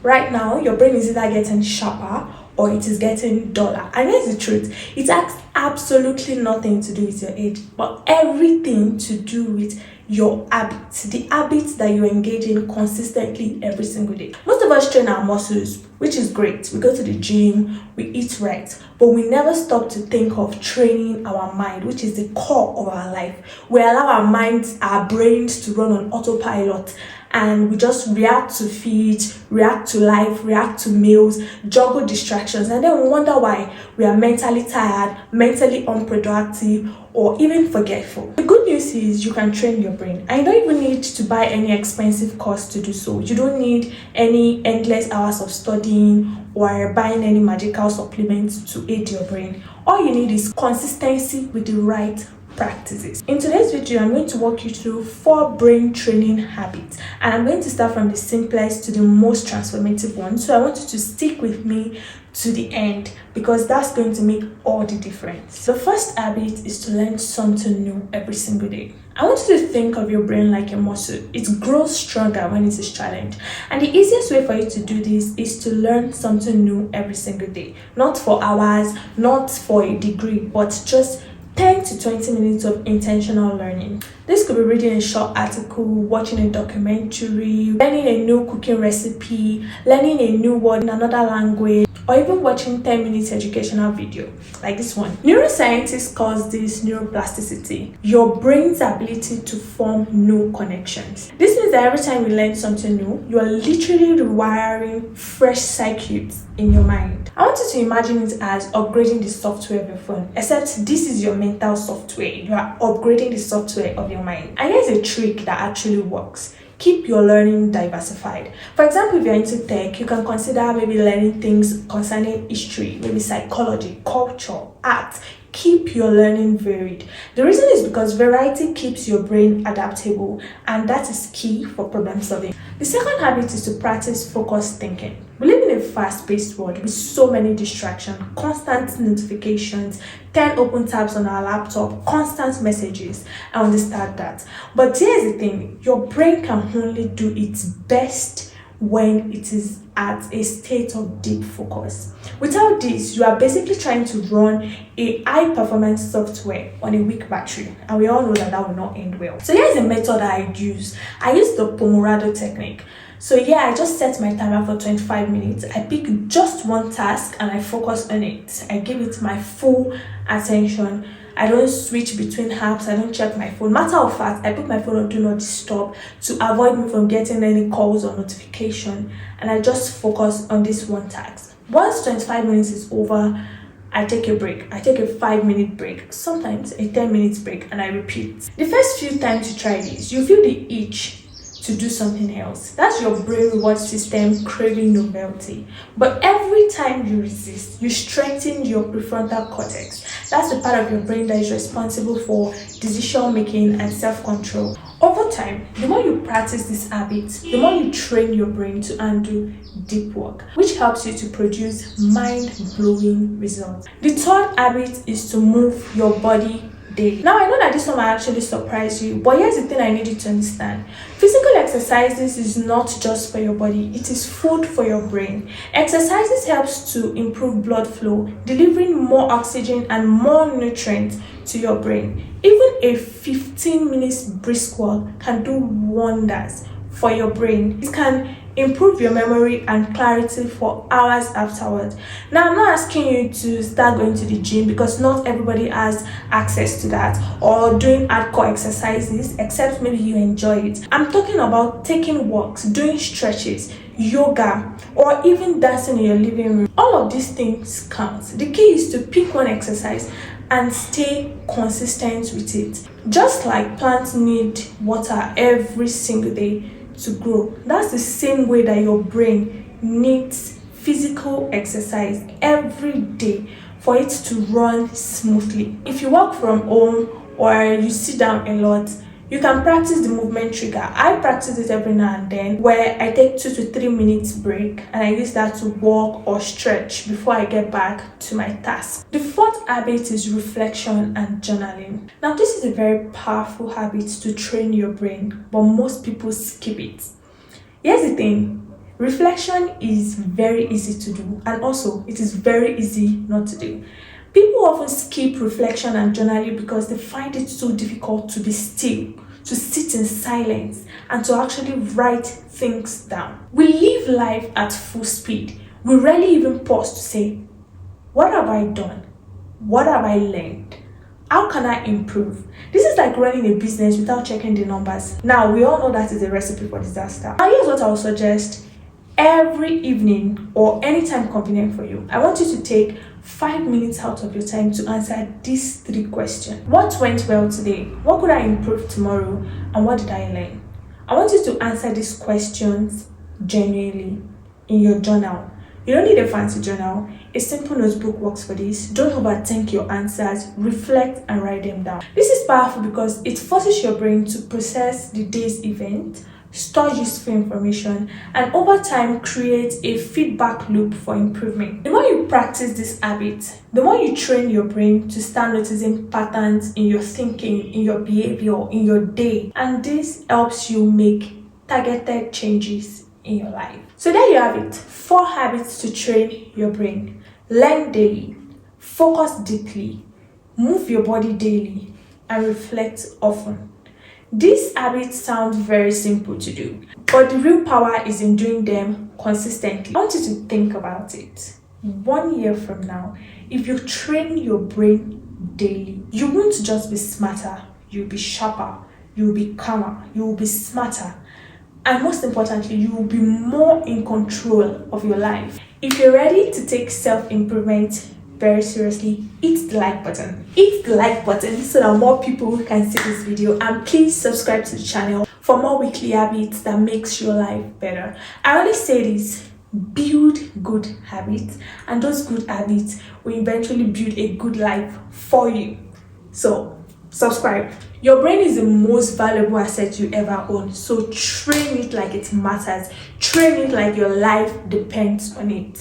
Right now, your brain is either getting sharper or it is getting duller. And here's the truth, it has absolutely nothing to do with your age, but everything to do with your habits, the habits that you engage in consistently every single day. Most of us train our muscles, which is great. We go to the gym, we eat right, but we never stop to think of training our mind, which is the core of our life. We allow our minds, our brains to run on autopilot, and we just react to feed, react to life, react to meals, juggle distractions, and then we wonder why we are mentally tired, mentally unproductive, or even forgetful. The good news is you can train your brain, and you don't even need to buy any expensive course to do so. You don't need any endless hours of studying or buying any magical supplements to aid your brain. All you need is consistency with the right practices. In today's video, I'm going to walk you through 4 brain training habits, and I'm going to start from the simplest to the most transformative one. So I want you to stick with me to the end because that's going to make all the difference. The first habit is to learn something new every single day. I want you to think of your brain like a muscle. It grows stronger when it is challenged. And the easiest way for you to do this is to learn something new every single day. Not for hours, not for a degree, but just 10 to 20 minutes of intentional learning. This could be reading a short article, watching a documentary, learning a new cooking recipe, learning a new word in another language, or even watching 10 minutes educational video like this one. Neuroscientists call this neuroplasticity, your brain's ability to form new connections. This means that every time you learn something new, you are literally rewiring fresh circuits in your mind. I want you to imagine it as upgrading the software of your phone, except this is your mental software. You are upgrading the software of your mind. And here's a trick that actually works. Keep your learning diversified. For example, if you're into tech, you can consider maybe learning things concerning history, maybe psychology, culture, art. Keep your learning varied. The reason is because variety keeps your brain adaptable, and that is key for problem solving. The second habit is to practice focused thinking. We live in a fast-paced world with so many distractions, constant notifications, 10 open tabs on our laptop, constant messages. I understand that. But here's the thing, your brain can only do its best when it is at a state of deep focus. Without this, you are basically trying to run a high performance software on a weak battery, and we all know that that will not end well. So here's a method I use. I use the Pomodoro technique. So I just set my timer for 25 minutes. I pick just one task and I focus on it. I give it my full attention. I don't switch between apps. I don't check my phone. Matter of fact, I put my phone on do not disturb to avoid me from getting any calls or notification. And I just focus on this one task. Once 25 minutes is over, I take a break. I take a 5-minute break, sometimes a 10-minute break, and I repeat. The first few times you try this, you feel the itch to do something else. That's your brain reward system craving novelty. But every time you resist, you strengthen your prefrontal cortex. That's the part of your brain that is responsible for decision making and self-control. Over time, the more you practice this habit, the more you train your brain to undo deep work, which helps you to produce mind-blowing results. The third habit is to move your body daily. Now, I know that this one might actually surprise you, but here's the thing I need you to understand. Physical exercises is not just for your body, it is food for your brain. Exercises helps to improve blood flow, delivering more oxygen and more nutrients to your brain. Even a 15 minutes brisk walk can do wonders for your brain. It can improve your memory and clarity for hours afterwards. Now, I'm not asking you to start going to the gym because not everybody has access to that, or doing hardcore exercises, except maybe you enjoy it. I'm talking about taking walks, doing stretches, yoga, or even dancing in your living room. All of these things count. The key is to pick one exercise and stay consistent with it. Just like plants need water every single day to grow, that's the same way that your brain needs physical exercise every day for it to run smoothly. If you work from home or you sit down a lot, you can practice the movement trigger. I practice it every now and then, where I take 2 to 3 minutes break and I use that to walk or stretch before I get back to my task. The fourth habit is reflection and journaling. Now, this is a very powerful habit to train your brain, but most people skip it. Here's the thing, Reflection is very easy to do, and also it is very easy not to do. People often skip reflection and journaling because they find it so difficult to be still, to sit in silence, and to actually write things down. We live life at full speed. We rarely even pause to say, what have I done? What have I learned? How can I improve? This is like running a business without checking the numbers. Now, we all know that is a recipe for disaster. Now, here's what I would suggest. Every evening or anytime convenient for you, I want you to take 5 minutes out of your time to answer these 3 questions. What went well today? What could I improve tomorrow? And what did I learn? I want you to answer these questions genuinely in your journal. You don't need a fancy journal. A simple notebook works for this. Don't overthink your answers. Reflect and write them down. This is powerful because it forces your brain to process the day's event, store useful information, and over time create a feedback loop for improvement. The more you practice this habit, the more you train your brain to start noticing patterns in your thinking, in your behavior, in your day, and this helps you make targeted changes in your life. So there you have it, 4 habits to train your brain. Learn daily, focus deeply, move your body daily, and reflect often. These habits sound very simple to do, but the real power is in doing them consistently. I want you to think about it. 1 year from now, if you train your brain daily, you won't just be smarter, you'll be sharper, you'll be calmer, you'll be smarter, and most importantly, you will be more in control of your life. If you're ready to take self-improvement very seriously, hit the like button. Hit the like button so that more people can see this video, and please subscribe to the channel for more weekly habits that makes your life better. I always say this: build good habits, and those good habits will eventually build a good life for you. So subscribe. Your brain is the most valuable asset you ever own, so train it like it matters. Train it like your life depends on it.